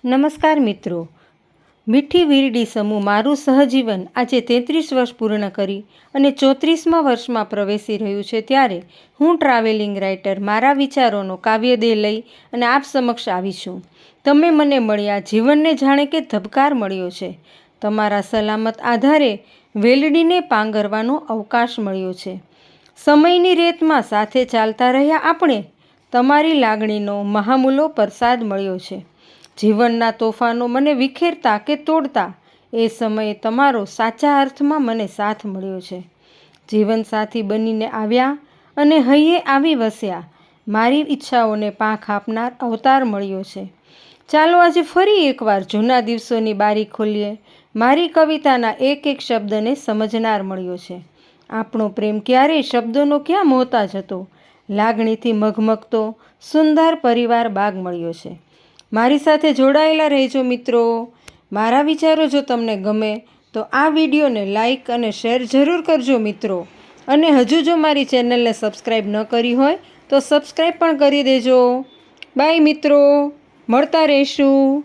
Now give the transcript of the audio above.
નમસ્કાર મિત્રો, મીઠી વીરડી સમૂહ મારું સહજીવન આજે 33 વર્ષ પૂર્ણ કરી અને 34મા વર્ષમાં પ્રવેશી રહ્યું છે ત્યારે હું ટ્રાવેલિંગ રાઇટર મારા વિચારોનો કાવ્યદેહ લઈ અને આપ સમક્ષ આવી છું. તમે મને મળ્યા જીવનને જાણે કે ધબકાર મળ્યો છે. તમારા સલામત આધારે વેલડીને પાંગરવાનો અવકાશ મળ્યો છે. સમયની રેતમાં સાથે ચાલતા રહ્યા આપણે, તમારી લાગણીનો મહામૂલો પ્રસાદ મળ્યો છે. જીવનના તોફાનો મને વિખેરતા કે તોડતા એ સમયે તમારો સાચા અર્થમાં મને સાથ મળ્યો છે. જીવનસાથી બનીને આવ્યા અને હૈયે આવી વસ્યા, મારી ઈચ્છાઓને પાંખ આપનાર અવતાર મળ્યો છે. ચાલો આજે ફરી એકવાર જૂના દિવસોની બારી ખોલીએ. મારી કવિતાના એક એક શબ્દને સમજનાર મળ્યો છે. આપણો પ્રેમ ક્યારેય શબ્દોનો ક્યાં મોહતાજ હતો. લાગણીથી મગમગતો સુંદર પરિવાર બાગ મળ્યો છે. મારી સાથે જોડાયેલા રહેજો મિત્રો. મારા વિચારો જો તમને ગમે તો આ વિડીયોને લાઈક અને શેર જરૂર કરજો મિત્રો. અને હજુ જો મારી ચેનલને સબસ્ક્રાઈબ ન કરી હોય તો સબસ્ક્રાઈબ પણ કરી દેજો. બાય મિત્રો, મળતા રહીશું.